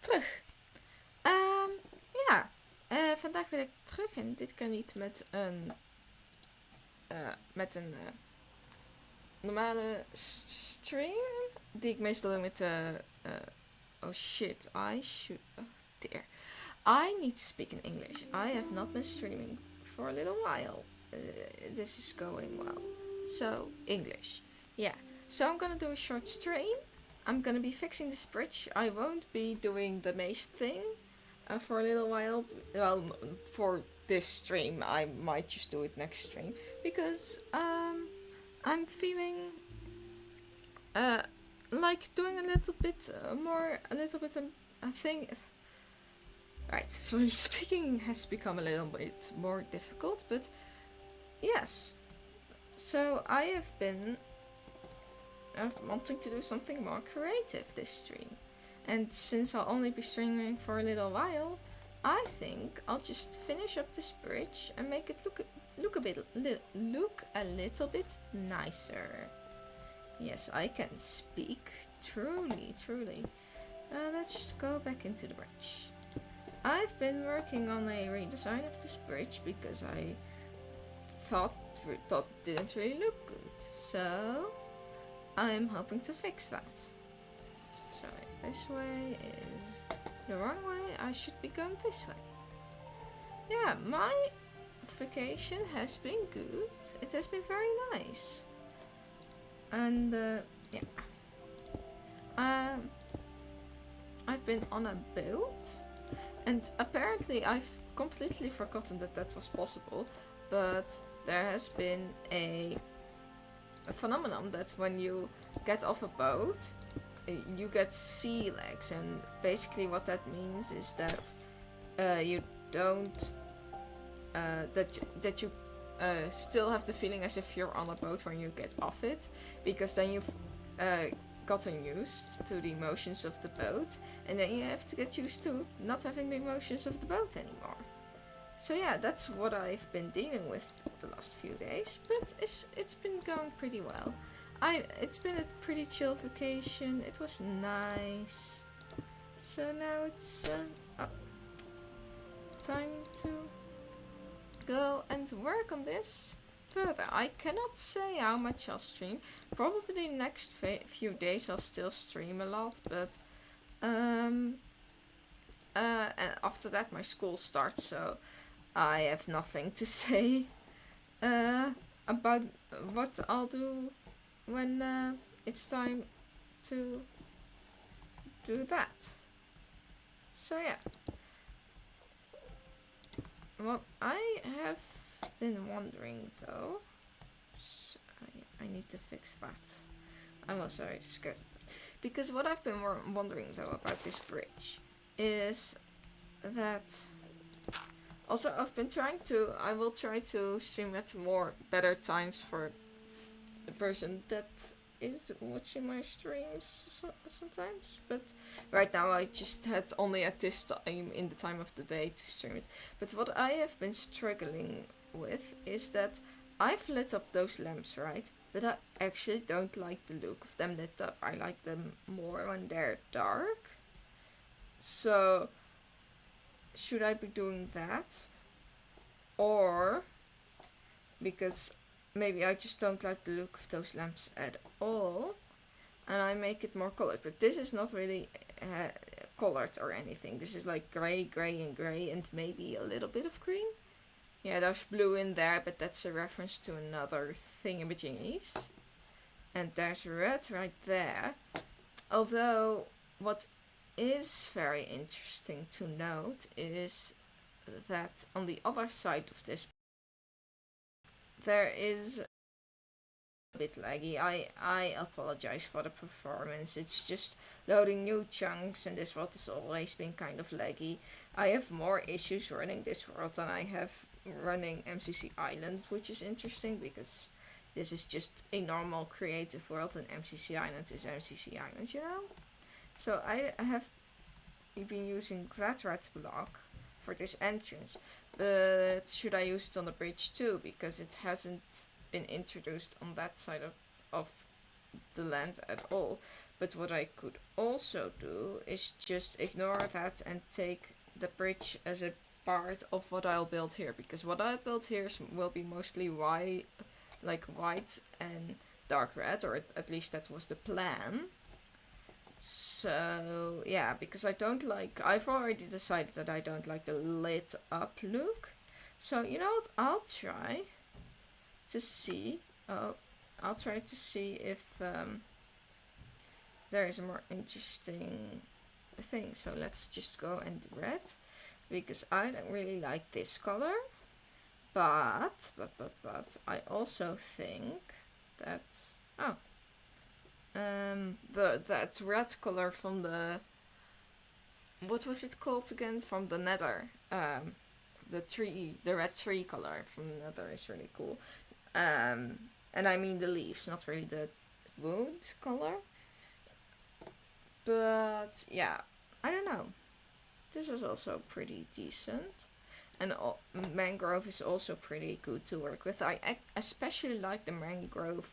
terug. Ja, vandaag ben ik terug en dit kan niet met een normale stream die ik meestal doe met oh shit, I should, oh dear. I need to speak in English. I have not been streaming for a little while. This is going well. So, English. Yeah, so I'm gonna do a short stream. I'm gonna be fixing this bridge. I won't be doing the maze thing for a little while. Well, for this stream, I might just do it next stream because I'm feeling like doing a little bit a thing. Right, so speaking has become a little bit more difficult, but yes. So I have been wanting to do something more creative this stream. And since I'll only be streaming for a little while, I think I'll just finish up this bridge and make it look a little bit nicer. Yes, I can speak. Truly. Let's just go back into the bridge. I've been working on a redesign of this bridge because I thought it didn't really look good. So I'm hoping to fix that. So this way is the wrong way. I should be going this way. Yeah, my vacation has been good. It has been very nice. And yeah. I've been on a boat. And apparently I've completely forgotten that was possible. But there has been a phenomenon that when you get off a boat, you get sea legs, and basically what that means is that you don't that you still have the feeling as if you're on a boat when you get off it, because then you've gotten used to the motions of the boat, and then you have to get used to not having the motions of the boat anymore. So yeah, that's what I've been dealing with the last few days, but it's been going pretty well. It's been a pretty chill vacation. It was nice. So now it's time to go and work on this further. I cannot say how much I'll stream. Probably the next few days I'll still stream a lot, but and after that my school starts, so I have nothing to say about what I'll do when it's time to do that. So yeah. Well, I have been wondering though. So I need to fix that. I'm also already scared. Because what I've been wondering though about this bridge is that also I've been I will try to stream at better times for the person that is watching my streams sometimes, but right now I just had only at this time in the time of the day to stream it. But what I have been struggling with is that I've lit up those lamps, right? But I actually don't like the look of them lit up. I like them more when they're dark. So should I be doing that? Or because maybe I just don't like the look of those lamps at all, and I make it more colored. But this is not really colored or anything. This is like grey, and maybe a little bit of green. Yeah, there's blue in there, but that's a reference to another thingamajiggies. And there's red right there. Although, what is very interesting to note is that on the other side of this there is a bit laggy. I apologize for the performance. It's just loading new chunks, and this world has always been kind of laggy. I have more issues running this world than I have running MCC Island, which is interesting because this is just a normal creative world and MCC Island is MCC Island, you know? So I have been using that red block for this entrance, but should I use it on the bridge too, because it hasn't been introduced on that side of the land at all. But what I could also do is just ignore that and take the bridge as a part of what I'll build here, because what I build here will be mostly white, like white and dark red, or at least that was the plan. So yeah, because I've already decided that I don't like the lit up look. So you know what, I'll try to see if there is a more interesting thing. So let's just go and do red, because I don't really like this color. But I also think that that red color from the, what was it called again, from the nether, the red tree color from the nether is really cool. And I mean the leaves, not really the wood color. But yeah, I don't know. This is also pretty decent. And mangrove is also pretty good to work with. I especially like the mangrove.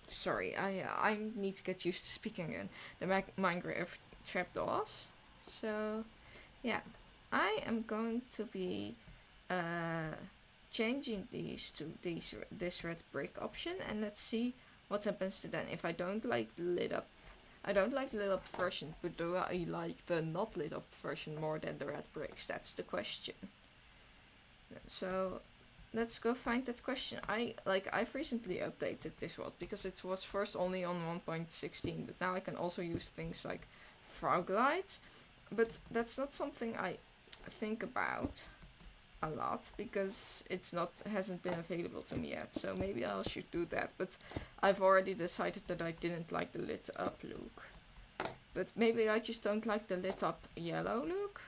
Sorry, I need to get used to speaking again. The mangrove trapdoors. So, yeah, I am going to be changing these to this red brick option, and let's see what happens to then. If I don't like the lit up. I don't like the lit up version, but do I like the not lit up version more than the red bricks? That's the question. So let's go find that question. I've recently updated this world because it was first only on 1.16, but now I can also use things like frog lights. But that's not something I think about a lot because hasn't been available to me yet. So maybe I should do that. But I've already decided that I didn't like the lit up look. But maybe I just don't like the lit up yellow look.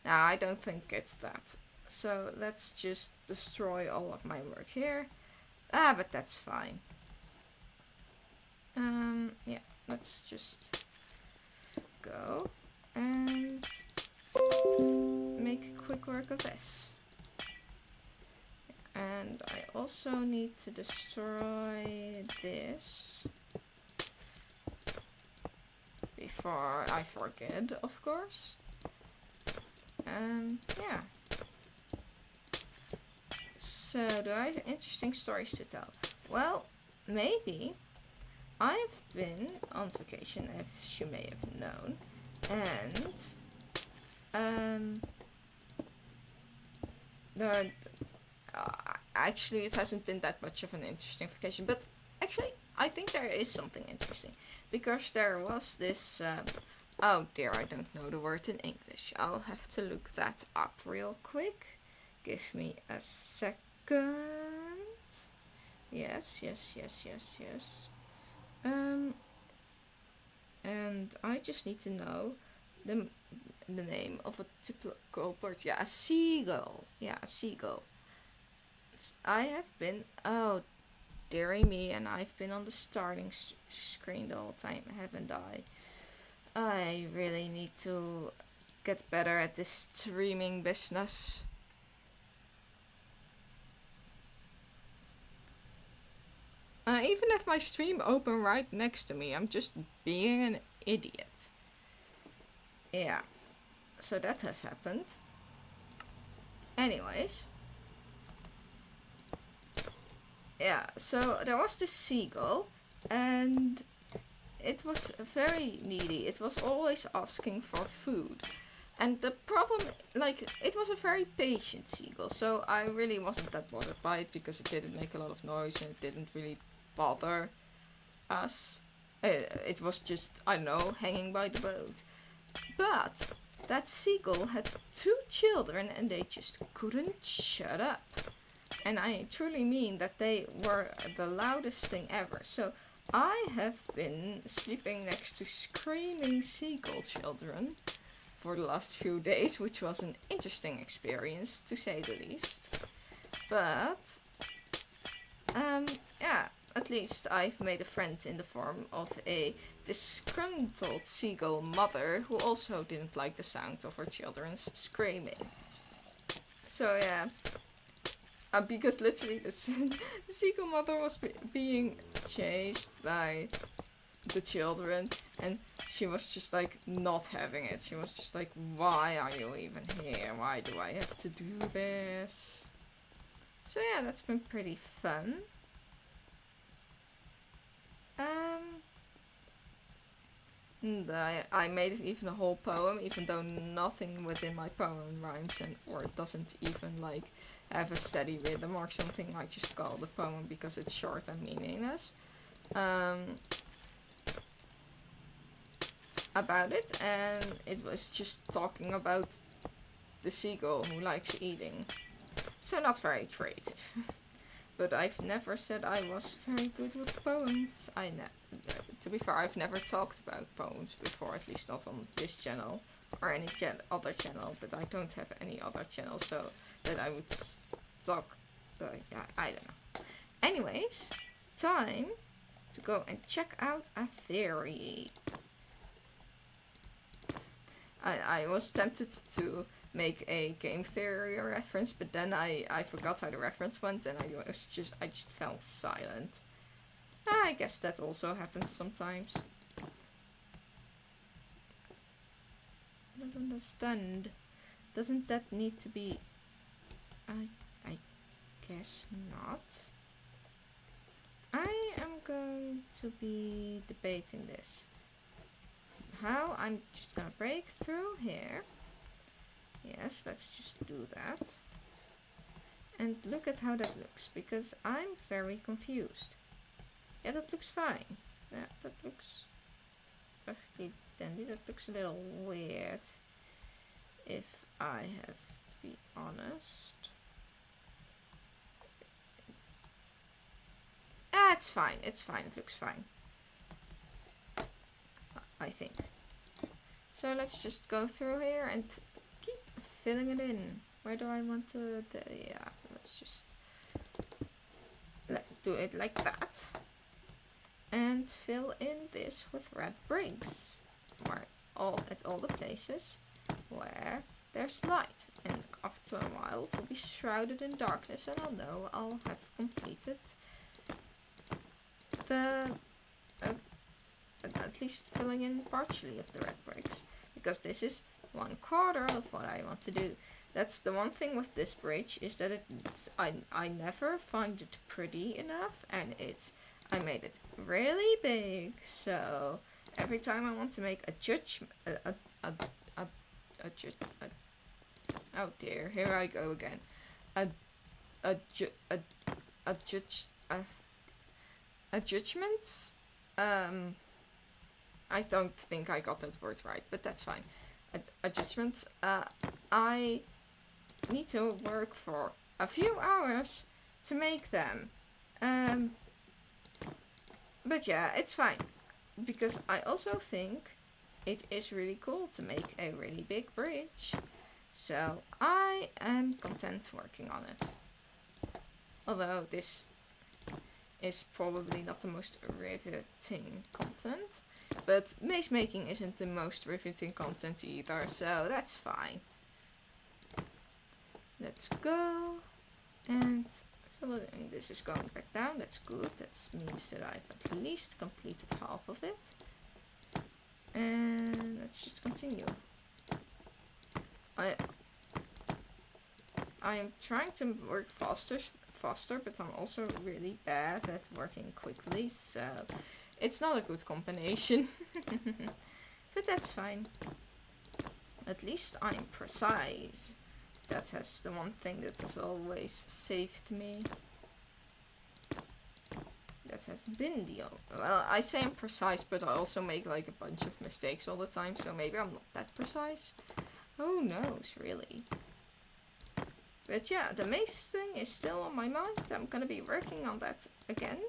Nah, I don't think it's that. So let's just destroy all of my work here. But that's fine. Yeah, let's just go and make quick work of this. And I also need to destroy this before I forget, of course. Yeah. So, do I have interesting stories to tell? Well, maybe. I've been on vacation, as you may have known, and actually it hasn't been that much of an interesting vacation, but actually I think there is something interesting, because there was this oh dear, I don't know the word in English. I'll have to look that up real quick. Give me a second. Yes. And I just need to know the name of a typical bird. Yeah, a seagull. Yeah, a seagull. I have been, oh dearie me, and I've been on the starting screen the whole time, haven't I? I really need to get better at this streaming business. I even have my stream open right next to me. I'm just being an idiot. Yeah, so that has happened. Anyways. Yeah, so there was this seagull, and it was very needy. It was always asking for food. And the problem, it was a very patient seagull, so I really wasn't that bothered by it because it didn't make a lot of noise and it didn't really bother us. It was just, I don't know, hanging by the boat. But that seagull had 2 children and they just couldn't shut up. And I truly mean that they were the loudest thing ever. So I have been sleeping next to screaming seagull children for the last few days, which was an interesting experience to say the least. But yeah, at least I've made a friend in the form of a disgruntled seagull mother who also didn't like the sound of her children's screaming. So yeah, because literally the seagull mother was being chased by the children, and she was just like not having it. She was just like, why are you even here? Why do I have to do this? So yeah, that's been pretty fun. And I made even a whole poem, even though nothing within my poem rhymes or it doesn't even like have a steady rhythm or something. I just call the poem because it's short and meaningless. About it, and it was just talking about the seagull who likes eating. So not very creative. But I've never said I was very good with poems. To be fair, I've never talked about poems before, at least not on this channel or any other channel, but I don't have any other channel so that I would talk. Yeah, I don't know. Anyways, time to go and check out a theory. I was tempted to make a game theory reference, but then I forgot how the reference went, and I just felt silent. I guess that also happens sometimes. I don't understand. Doesn't that need to be? I guess not. I am going to be debating this. How? I'm just gonna break through here. Yes, let's just do that. And look at how that looks, because I'm very confused. Yeah, that looks fine. Yeah, that looks perfectly dandy. That looks a little weird, if I have to be honest. It's fine. It's fine. It looks fine, I think. So let's just go through here and keep filling it in. Where do I want to? Yeah, let's just do it like that. And fill in this with red bricks. At all the places where there's light. And after a while it will be shrouded in darkness, and I'll know I'll have completed the at least filling in partially of the red bricks, because this is 1/4 of what I want to do. That's the one thing with this bridge, is that I never find it pretty enough, and I made it really big, so every time I want to make oh dear, here I go again. A judgment. I don't think I got that word right, but that's fine. A judgment. I need to work for a few hours to make them. But yeah, it's fine, because I also think it is really cool to make a really big bridge. So I am content working on it. Although this is probably not the most riveting content, but maze making isn't the most riveting content either, so that's fine. Let's go and fill it in. This is going back down, that's good. That means that I've at least completed half of it. And let's just continue. I am trying to work faster, but I'm also really bad at working quickly, so it's not a good combination. But that's fine. At least I'm precise. That has the one thing that has always saved me. That has been the... Well, I say I'm precise, but I also make like a bunch of mistakes all the time, so maybe I'm not that precise. Who knows, really? But yeah, the maze thing is still on my mind. I'm gonna be working on that again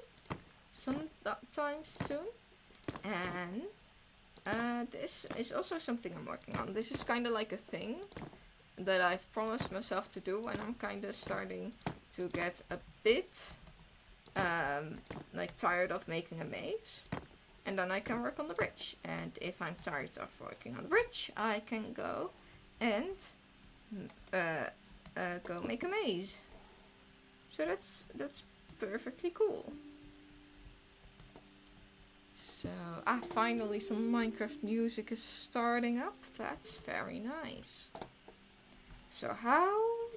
sometime soon. And this is also something I'm working on. This is kind of like a thing that I've promised myself to do, and I'm kind of starting to get a bit like tired of making a maze. And then I can work on the bridge. And if I'm tired of working on the bridge, I can go and go make a maze. So that's perfectly cool. So, finally some Minecraft music is starting up. That's very nice. So how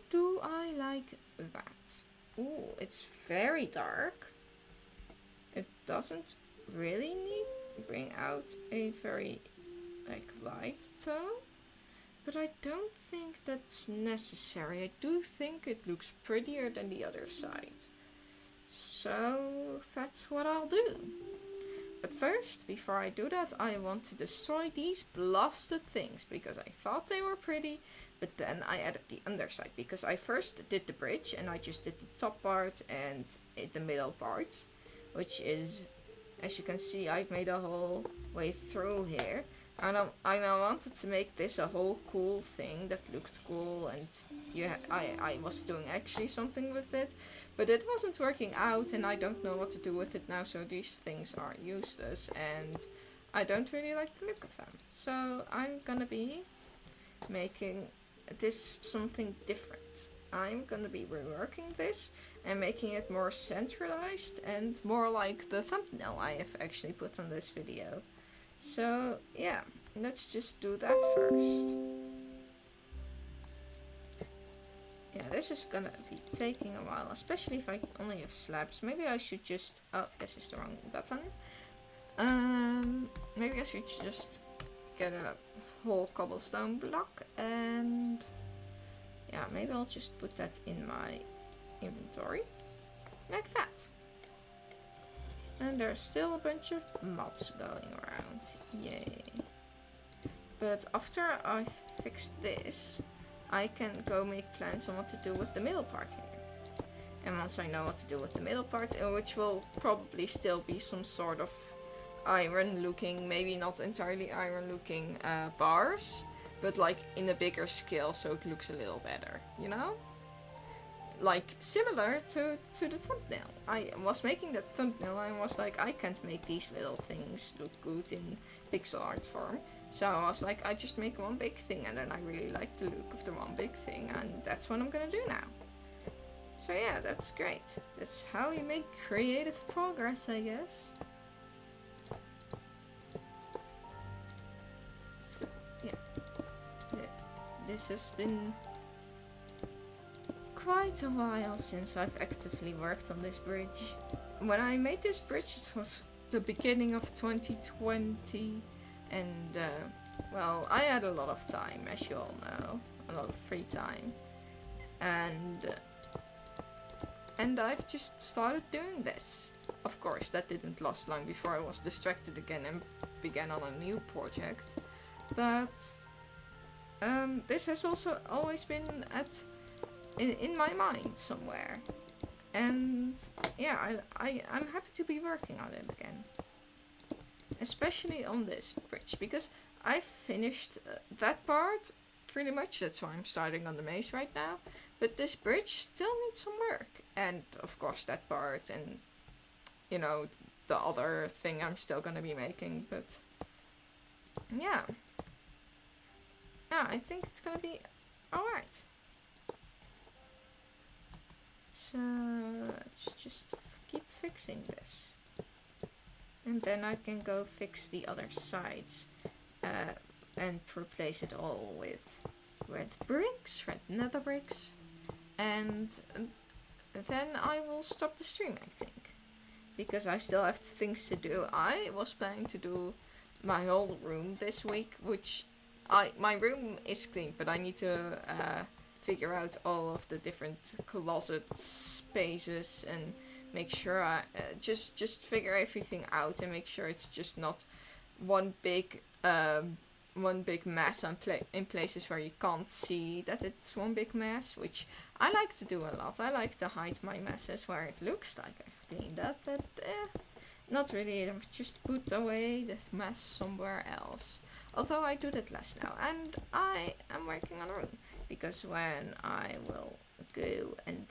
do I like that? Ooh, it's very dark. It doesn't really bring out a very like light tone, but I don't think that's necessary. I do think it looks prettier than the other side. So that's what I'll do. But first, before I do that, I want to destroy these blasted things because I thought they were pretty, but then I added the underside because I first did the bridge and I just did the top part and the middle part, which is, as you can see, I've made a whole way through here. And I wanted to make this a whole cool thing that looked cool, and I was doing actually something with it, but it wasn't working out, and I don't know what to do with it now, so these things are useless, and I don't really like the look of them. So I'm gonna be making this something different. I'm gonna be reworking this and making it more centralized and more like the thumbnail I have actually put on this video. So yeah, let's just do that first. Yeah, this is gonna be taking a while, especially if I only have slabs. Maybe I should just, oh, this is the wrong button. Maybe I should just get a whole cobblestone block, and yeah, maybe I'll just put that in my inventory, like that. And there's still a bunch of mobs going around, yay. But after I fix this, I can go make plans on what to do with the middle part here. And once I know what to do with the middle part, which will probably still be some sort of iron looking, maybe not entirely iron looking bars, but like in a bigger scale so it looks a little better, you know? Like similar to the thumbnail. I was making that thumbnail and I was like, I can't make these little things look good in pixel art form. So I was like, I just make one big thing, and then I really like the look of the one big thing, and that's what I'm gonna do now. So yeah, that's great. That's how you make creative progress, I guess. So yeah, this has been quite a while since I've actively worked on this bridge. When I made this bridge, it was the beginning of 2020, and well, I had a lot of time, as you all know, a lot of free time, and I've just started doing this. Of course, that didn't last long before I was distracted again and began on a new project, but this has also always been in my mind somewhere, and yeah, I'm happy to be working on it again, especially on this bridge, because I finished that part pretty much. That's why I'm starting on the maze right now, but this bridge still needs some work, and of course that part, and you know, the other thing I'm still gonna be making, but yeah, I think it's gonna be alright. So let's just keep fixing this. And then I can go fix the other sides and replace it all with red bricks, red nether bricks. And then I will stop the stream, I think. Because I still have things to do. I was planning to do my whole room this week, which my room is clean, but I need to figure out all of the different closet spaces and make sure I just figure everything out and make sure it's just not one big mess in places where you can't see that it's one big mess, which I like to do a lot. I like to hide my messes where it looks like I've cleaned up, but not really. I've just put away the mess somewhere else. Although I do that less now, and I am working on a room, because when I will go and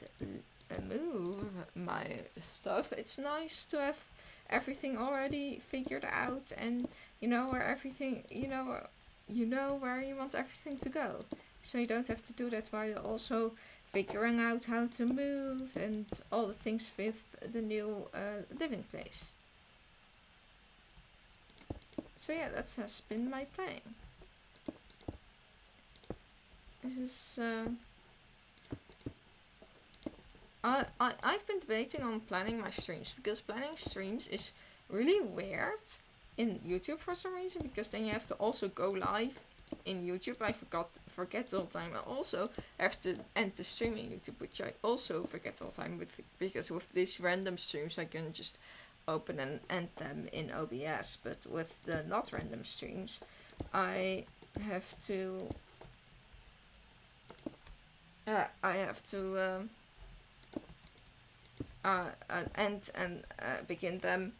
move my stuff, it's nice to have everything already figured out, and you know where everything, you know where you want everything to go, so you don't have to do that while you're also figuring out how to move and all the things with the new living place. So yeah, that has been my planning. This is I've been debating on planning my streams, because planning streams is really weird in YouTube for some reason, because then you have to also go live in YouTube. I forget all the time. I also have to end the stream in YouTube, which I also forget all the time because with these random streams I can just open and end them in OBS, but with the not random streams I have to end and begin them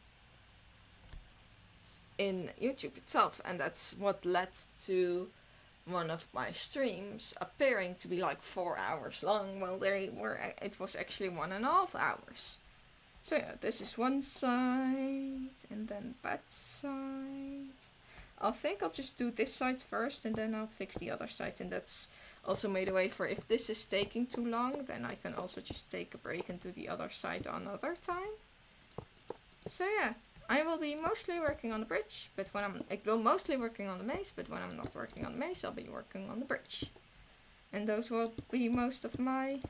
in YouTube itself, and that's what led to one of my streams appearing to be like 4 hours long. Well, it was actually 1.5 hours. So yeah, this is one side, and then that side. I think I'll just do this side first, and then I'll fix the other side, and that's also made a way for if this is taking too long, then I can also just take a break and do the other side another time. So yeah, I will be mostly working on the bridge, but when I'm mostly working on the maze, but when I'm not working on the maze, I'll be working on the bridge. And those will be most of my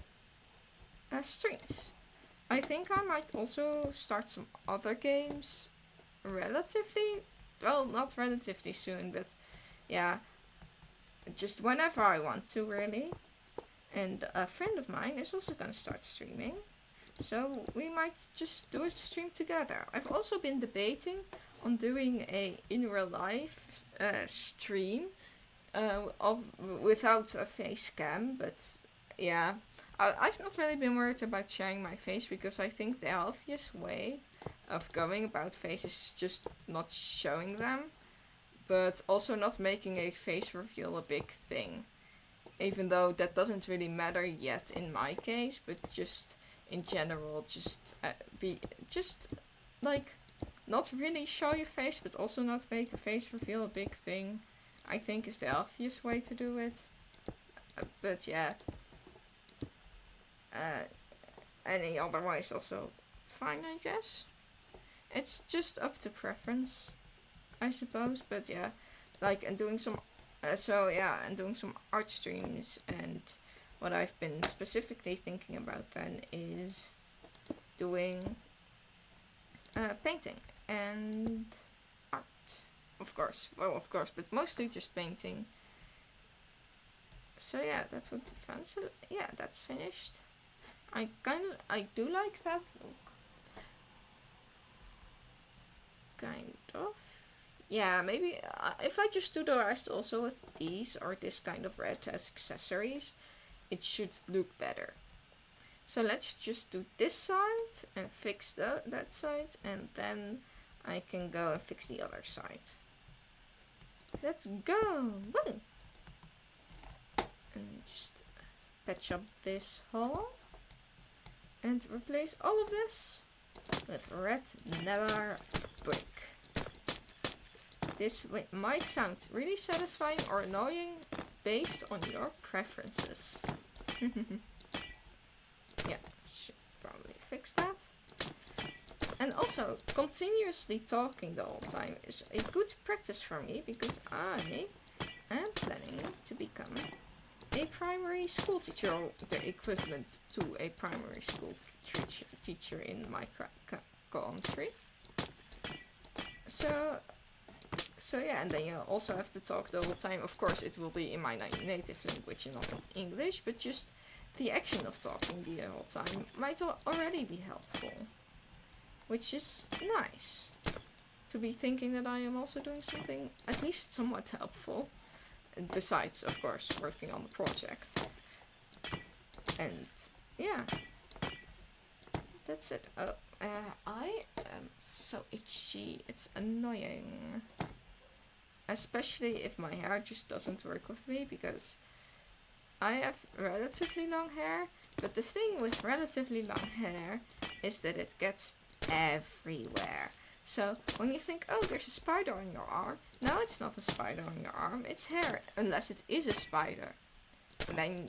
streams. I think I might also start some other games relatively, well, not relatively soon, but yeah, just whenever I want to, really. And a friend of mine is also gonna start streaming, so we might just do a stream together. I've also been debating on doing a in real life stream without a face cam, but yeah, I've not really been worried about sharing my face, because I think the healthiest way of going about faces is just not showing them, but also not making a face reveal a big thing. Even though that doesn't really matter yet in my case, but just in general, just like not really show your face, but also not make a face reveal a big thing, I think is the healthiest way to do it. But yeah, any otherwise also fine, I guess. It's just up to preference, I suppose. But yeah, like, and doing some doing some art streams, and what I've been specifically thinking about then is doing painting and art, of course, but mostly just painting. So yeah, that would be fun. So yeah, that's finished. I do like that look. Kind of. Yeah, maybe if I just do the rest also with these or this kind of red as accessories, it should look better. So let's just do this side and fix that side, and then I can go and fix the other side. Let's go! Woo! And just patch up this hole and replace all of this with red nether brick. This might sound really satisfying or annoying based on your preferences. Yeah, should probably fix that. And also, continuously talking the whole time is a good practice for me, because I am planning to become a primary school teacher, or the equivalent to a primary school teacher in my country. So yeah, and then you also have to talk the whole time. Of course, it will be in my native language and not in English, but just the action of talking the whole time might already be helpful. Which is nice. To be thinking that I am also doing something at least somewhat helpful. Besides, of course, working on the project. And yeah. That's it. Oh, I am so itchy. It's annoying. Especially if my hair just doesn't work with me, because I have relatively long hair. But the thing with relatively long hair is that it gets everywhere. So when you think, oh, there's a spider on your arm, no, it's not a spider on your arm, it's hair, unless it is a spider. then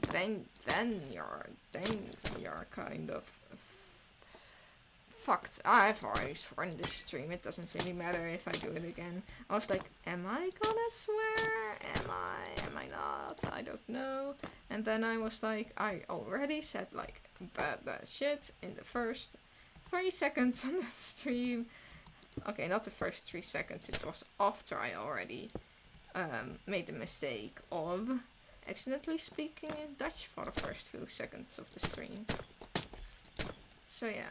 you're kind of fucked. I've already sworn this stream. It doesn't really matter if I do it again. I was like, am I gonna swear? Am I not? I don't know. And then I was like, I already said like bad shit in the first 3 seconds on the stream. Okay, not the first 3 seconds. It was after I already made the mistake of accidentally speaking in Dutch for the first few seconds of the stream. So yeah.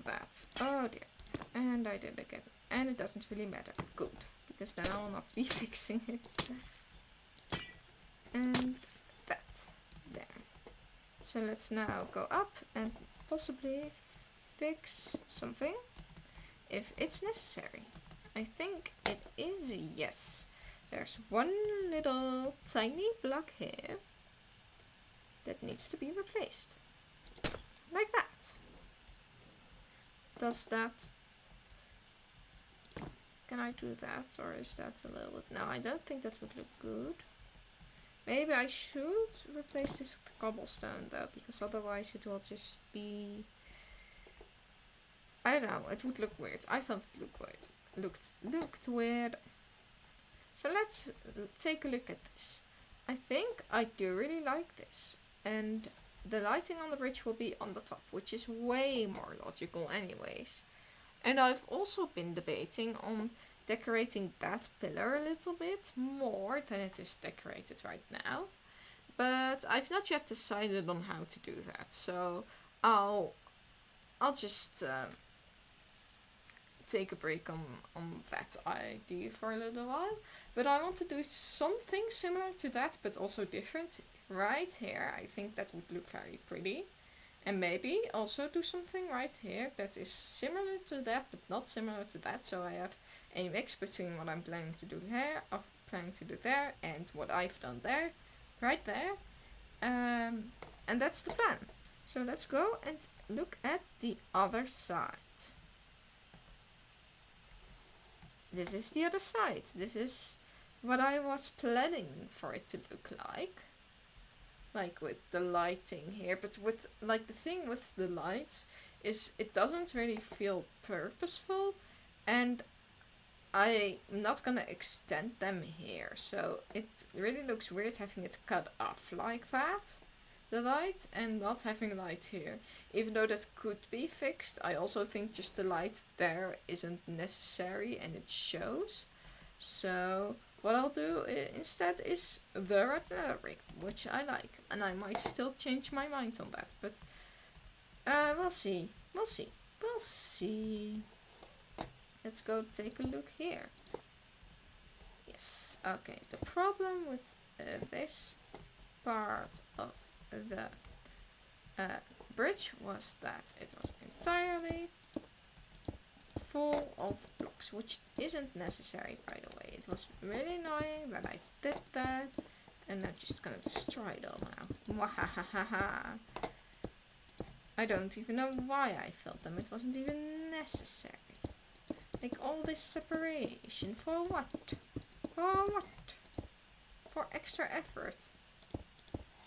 That. Oh dear. And I did it again. And it doesn't really matter. Good. Because then I will not be fixing it. And that. There. So let's now go up and possibly fix something. If it's necessary. I think it is a yes. There's one little tiny block here that needs to be replaced. Like that. Does that... Can I do that? Or is that a little bit... No, I don't think that would look good. Maybe I should replace this with cobblestone though, because otherwise it will just be... I don't know, it would look weird. I thought it looked weird. Looked weird. So let's take a look at this. I think I do really like this. And the lighting on the bridge will be on the top, which is way more logical anyways. And I've also been debating on decorating that pillar a little bit more than it is decorated right now. But I've not yet decided on how to do that. So I'll just take a break on that idea for a little while. But I want to do something similar to that, but also different right here. I think that would look very pretty. And maybe also do something right here that is similar to that, but not similar to that. So I have a mix between what I'm planning to do here, or planning to do there, and what I've done there, right there. And that's the plan. So let's go and look at the other side. This is the other side. This is what I was planning for it to look like. Like with the lighting here. But with like the thing with the lights is it doesn't really feel purposeful. And I'm not gonna extend them here. So it really looks weird having it cut off like that. The light and not having light here. Even though that could be fixed, I also think just the light there isn't necessary and it shows. So what I'll do instead is the red nether, which I like. And I might still change my mind on that. But we'll see. We'll see. We'll see. Let's go take a look here. Yes. Okay. The problem with this part of the bridge was that it was entirely full of blocks, which isn't necessary, by the way. It was really annoying that I did that, and I'm just gonna destroy it all now. Mwahahaha. I don't even know why I filled them. It wasn't even necessary. Like all this separation for what? For what? For extra effort.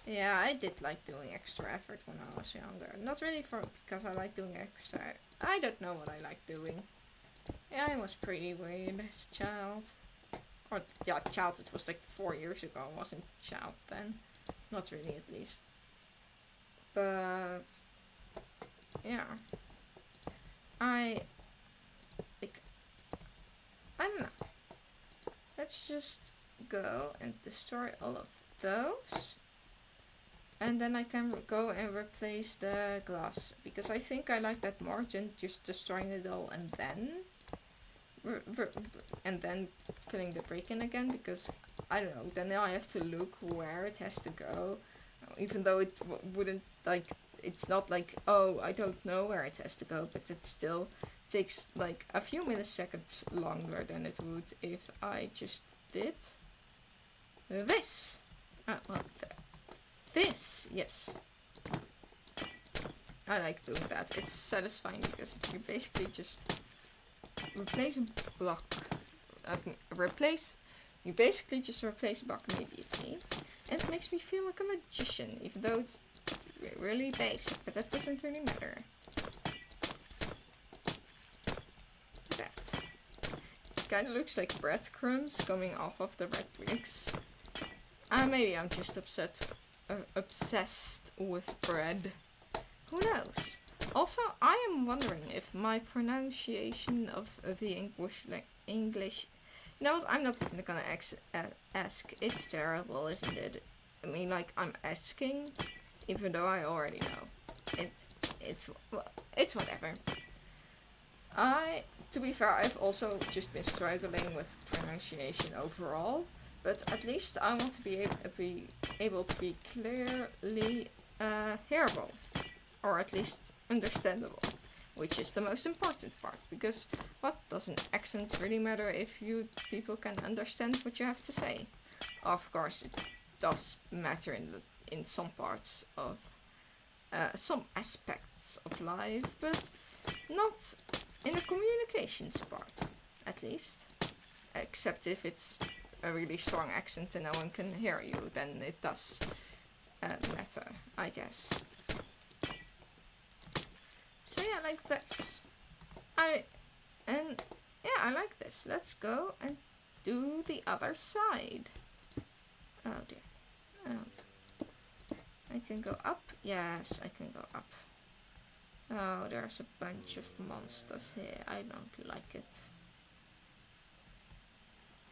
Yeah, I did like doing extra effort when I was younger. Not really because I like doing extra. I don't know what I like doing. Yeah, I was pretty weird as a child. Or, yeah, child, it was like 4 years ago. I wasn't child then. Not really, at least. But, yeah. I don't know. Let's just go and destroy all of those. And then I can go and replace the glass. Because I think I like that more than just destroying it all and then filling the break in again. Because, I don't know, then I have to look where it has to go. Even though it wouldn't, like, it's not like, oh, I don't know where it has to go. But it still takes, like, a few milliseconds longer than it would if I just did this. Well, this, yes. I like doing that. It's satisfying because you basically just replace a block. You basically just replace a block immediately. And It makes me feel like a magician, even though it's really basic, but that doesn't really matter. That. It kind of looks like breadcrumbs coming off of the red bricks. Maybe I'm just obsessed with bread. Who knows? Also, I am wondering if my pronunciation of the English. You know what? I'm not even gonna ask. It's terrible, isn't it? I mean, like, I'm asking, even though I already know. It's whatever. To be fair, I've also just been struggling with pronunciation overall. But at least I want to be able to be clearly hearable. Or at least understandable, which is the most important part, because what does an accent really matter if you people can understand what you have to say? Of course, it does matter in some parts of some aspects of life, but not in the communications part, at least. Except if it's a really strong accent and no one can hear you, then it does matter, I guess. So yeah, like this. I like this. Let's go and do the other side. Oh dear. Oh. I can go up. Yes, I can go up. Oh, there's a bunch of monsters here. I don't like it.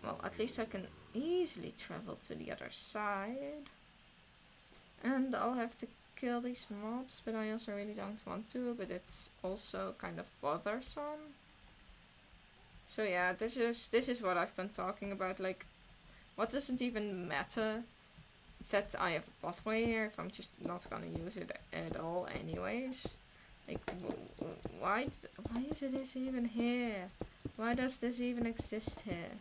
Well, at least I can easily travel to the other side. And I'll have to kill these mobs, but I also really don't want to, but it's also kind of bothersome. So yeah, this is what I've been talking about, like, what does it even matter that I have a pathway here if I'm just not gonna use it at all anyways? Like, why is this even here? Why does this even exist here?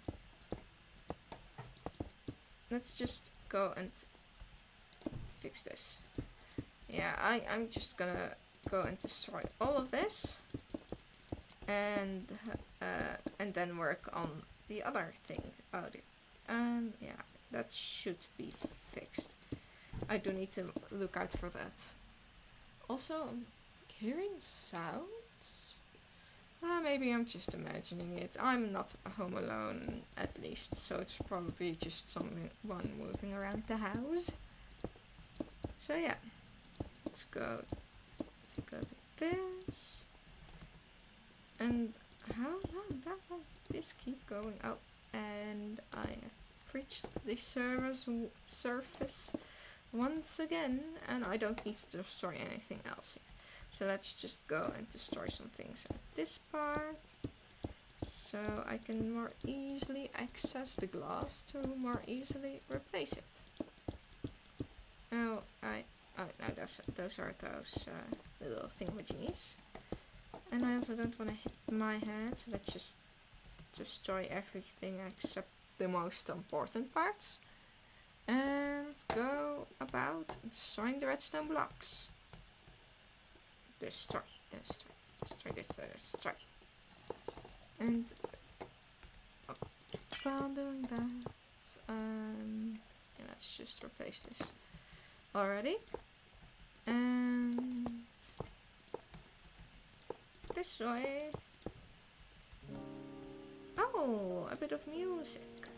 Let's just go and fix this. Yeah, I'm just gonna go and destroy all of this, and then work on the other thing. Oh dear. Yeah, that should be fixed. I do need to look out for that. Also, I'm hearing sounds. Maybe I'm just imagining it. I'm not home alone, at least, so it's probably just someone moving around the house. So yeah. Let's go take a look at this. And how long does this keep going? Oh, and I have reached the surface once again, and I don't need to destroy anything else here. So let's just go and destroy some things at this part, so I can more easily access the glass to more easily replace it. Oh, no, those are those little thingamajiggies. And I also don't want to hit my head, so let's just destroy everything except the most important parts. And go about destroying the redstone blocks. Destroy. And while doing that, yeah, let's just replace this already. And this way. Oh, a bit of music.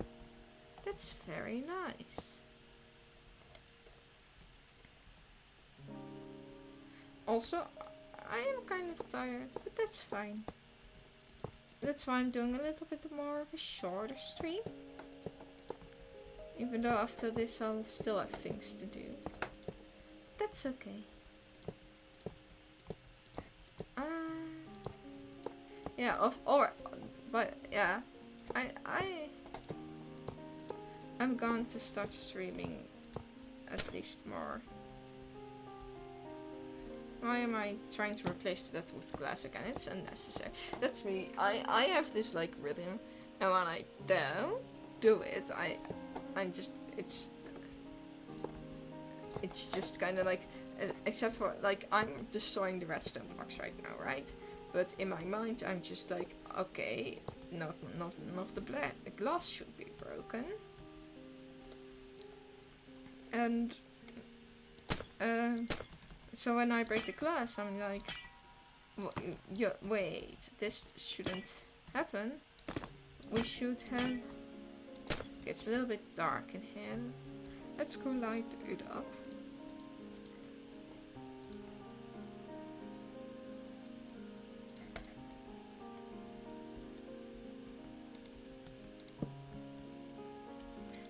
That's very nice. Also, I am kind of tired, but that's fine. That's why I'm doing a little bit more of a shorter stream. Even though after this I'll still have things to do. That's okay. Yeah, but yeah, I'm going to start streaming at least more. Why am I trying to replace that with glass again? It's unnecessary. That's me. I have this like rhythm, and when I don't do it, I'm just it's just kind of like, except for like I'm destroying the redstone blocks right now, right? But in my mind, I'm just like, okay, not the glass should be broken. And so when I break the glass, I'm like, wait, this shouldn't happen. We should have... It's a little bit dark in here. Let's go light it up.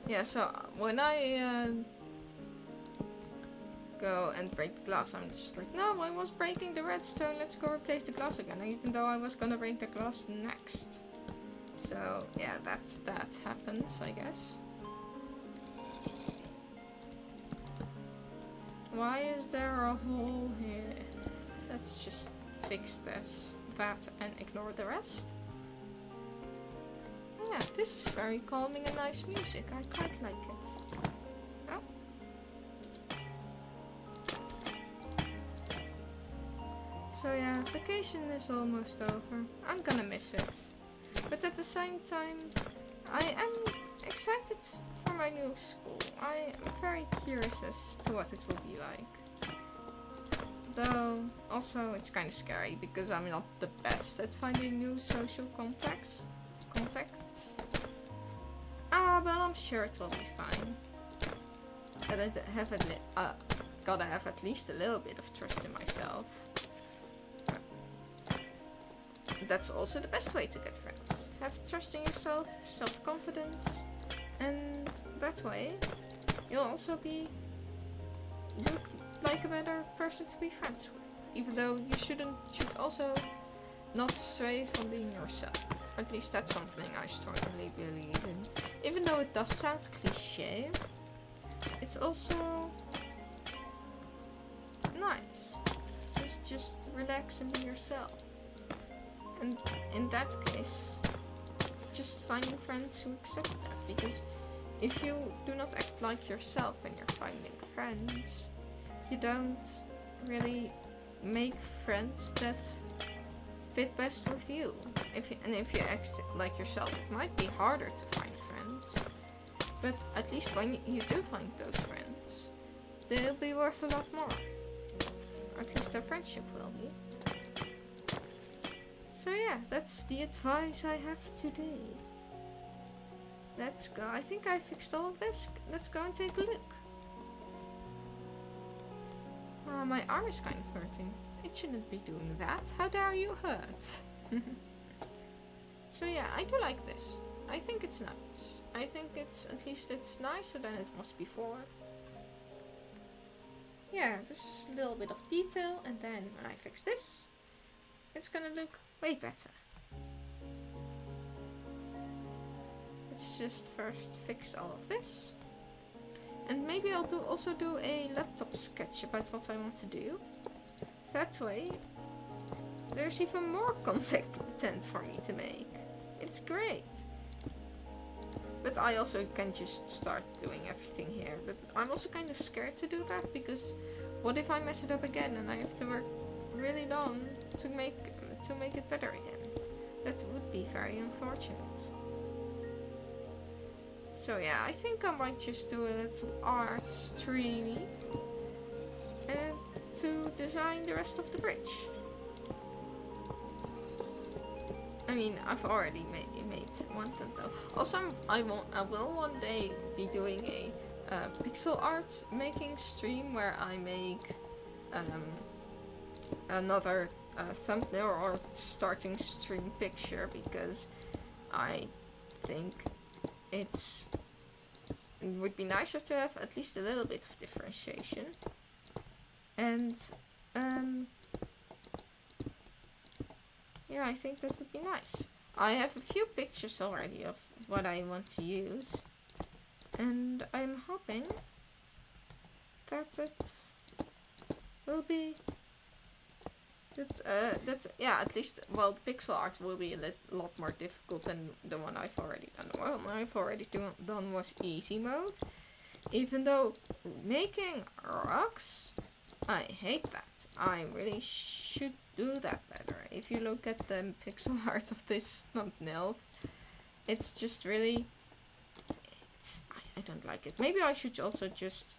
Yeah, so when I go and break the glass, I'm just like, no, I was breaking the redstone, let's go replace the glass again, even though I was gonna break the glass next. So yeah, that happens, I guess. Why is there a hole here? Let's just fix that and ignore the rest. Yeah, this is very calming and nice music. I quite like it. Oh. So yeah, vacation is almost over. I'm gonna miss it. But at the same time, I am excited for my new school. I am very curious as to what it will be like. Though, also it's kind of scary because I'm not the best at finding new social contacts. But I'm sure it will be fine. Gotta have at least a little bit of trust in myself. That's also the best way to get friends. Have trust in yourself, self-confidence, and that way you'll also look like a better person to be friends with. Even though you should also not stray from being yourself. At least that's something I strongly believe in. Even though it does sound cliche, it's also nice. Just relax and be yourself. And in that case, just finding friends who accept that. Because if you do not act like yourself when you're finding friends, you don't really make friends that fit best with you. If you act like yourself, it might be harder to find friends. But at least when you do find those friends, they'll be worth a lot more. At least their friendship will be. So yeah, that's the advice I have today. Let's go. I think I fixed all of this. Let's go and take a look. My arm is kind of hurting. It shouldn't be doing that. How dare you hurt? So yeah, I do like this. I think it's nice. I think it's nicer than it was before. Yeah, this is a little bit of detail, and then when I fix this, it's gonna look way better. Let's just first fix all of this. And maybe I'll also do a laptop sketch about what I want to do. That way, there's even more content for me to make. It's great. But I also can just start doing everything here. But I'm also kind of scared to do that, because what if I mess it up again and I have to work really long to make it better again? That would be very unfortunate. So yeah, I think I might just do a little art streamy to design the rest of the bridge. I mean, I've already made one though. Also, I will one day be doing a pixel art making stream where I make another thumbnail or starting stream picture, because I think it would be nicer to have at least a little bit of differentiation. And yeah, I think that would be nice. I have a few pictures already of what I want to use, and I'm hoping that it will be yeah, at least, well, the pixel art will be a lot more difficult than the one I've already done. The one I've already done was easy mode, even though making rocks, I hate that. I really should do that better. If you look at the pixel art of this thumbnail, it's just really, I don't like it. Maybe I should also just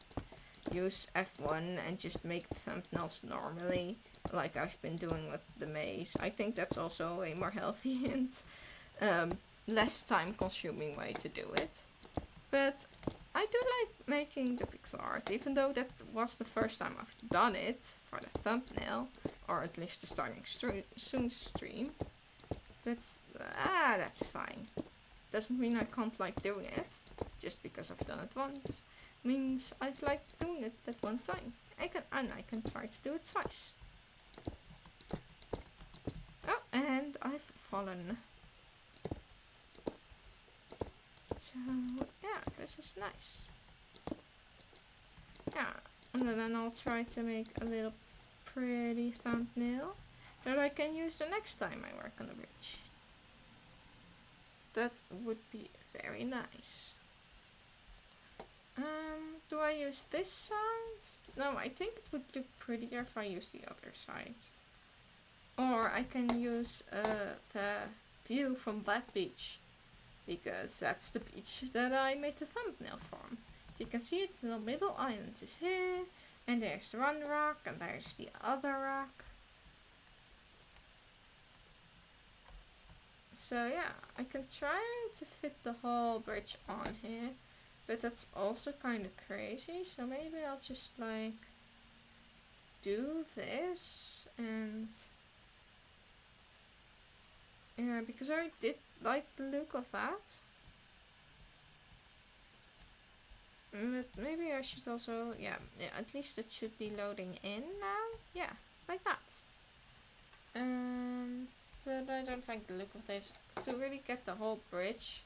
use F1 and just make the thumbnails normally, like I've been doing with the maze. I think that's also a more healthy and less time consuming way to do it. But I do like making the pixel art, even though that was the first time I've done it for the thumbnail, or at least the starting soon stream. But that's fine. Doesn't mean I can't like doing it, just because I've done it once. Means I've liked doing it that one time. I can try to do it twice. Oh, and I've fallen. So yeah, this is nice. Yeah, and then I'll try to make a little pretty thumbnail that I can use the next time I work on the bridge. That would be very nice. Do I use this side? No, I think it would look prettier if I use the other side. Or I can use the view from that beach, because that's the beach that I made the thumbnail from. You can see it, the middle island is here, and there's one rock, and there's the other rock. So yeah, I can try to fit the whole bridge on here, but that's also kind of crazy, so maybe I'll just like do this, and yeah, because I did like the look of that. But maybe I should also, yeah, at least it should be loading in now. Yeah, like that. But I don't like the look of this. To really get the whole bridge,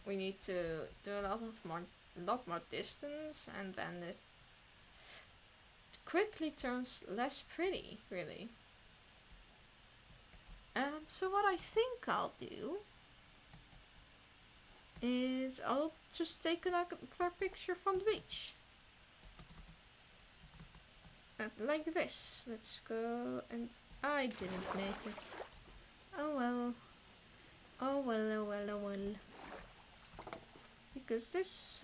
we need to do a lot more distance, and then it quickly turns less pretty, really. So what I think I'll do is I'll just take another picture from the beach. Like this. Let's go, and I didn't make it. Oh well. Oh well, oh well, oh well. Because this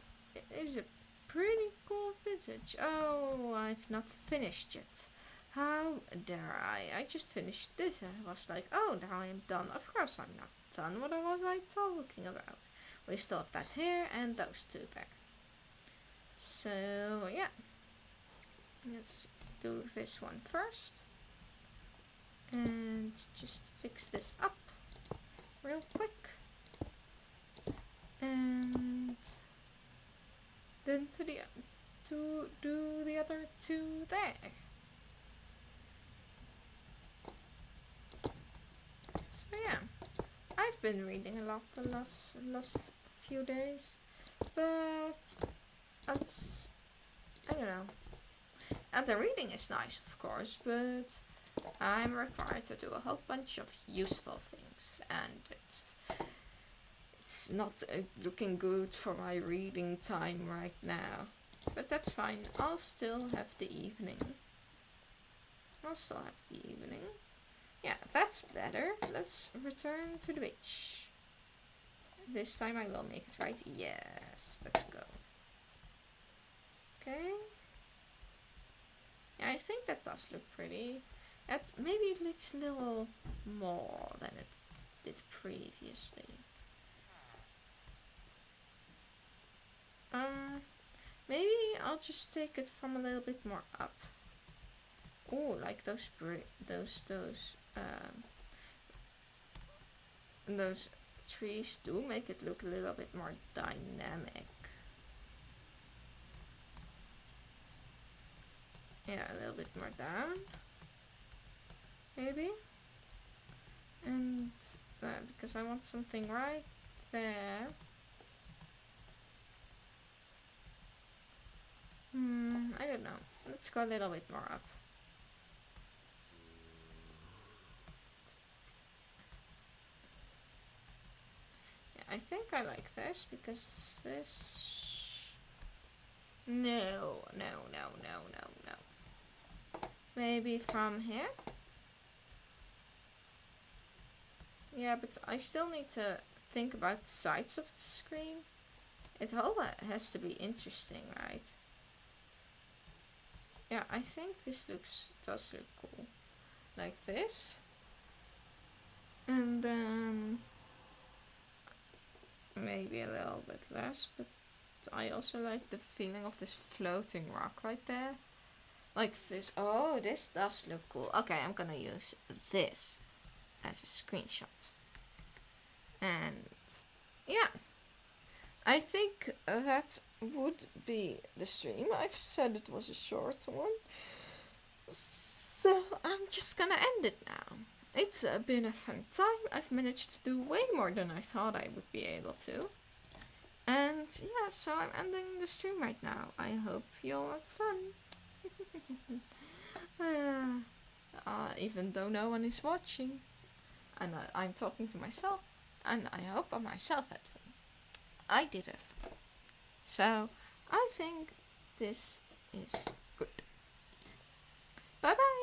is a pretty cool visage. Oh, I've not finished yet. How dare I? I just finished this. I was like, oh, now I am done. Of course I'm not done. What was I talking about? We still have that here and those two there. So, yeah. Let's do this one first. And just fix this up real quick. And then to do the other two there. So yeah, I've been reading a lot the last few days, but that's, I don't know. And the reading is nice, of course, but I'm required to do a whole bunch of useful things, and it's not looking good for my reading time right now. But that's fine. I'll still have the evening. Yeah, that's better. Let's return to the beach. This time I will make it right. Yes, let's go. Okay. Yeah, I think that does look pretty. Maybe it looks a little more than it did previously. Maybe I'll just take it from a little bit more up. Oh, like those trees do make it look a little bit more dynamic. Yeah, a little bit more down, maybe. And because I want something right there. I don't know. Let's go a little bit more up. Yeah, I think I like this because this. No. Maybe from here? Yeah, but I still need to think about the sides of the screen. It all has to be interesting, right? yeah, I think this does look cool. Like this. And then maybe a little bit less, but I also like the feeling of this floating rock right there. Like this. Oh, this does look cool. Okay, I'm gonna use this as a screenshot. And yeah, I think that would be the stream. I've said it was a short one, so I'm just gonna end it now. It's been a fun time. I've managed to do way more than I thought I would be able to. And yeah, so I'm ending the stream right now. I hope you all had fun. Even though no one is watching. And I'm talking to myself. And I hope I myself had fun. I did have fun. So I think this is good. Bye bye.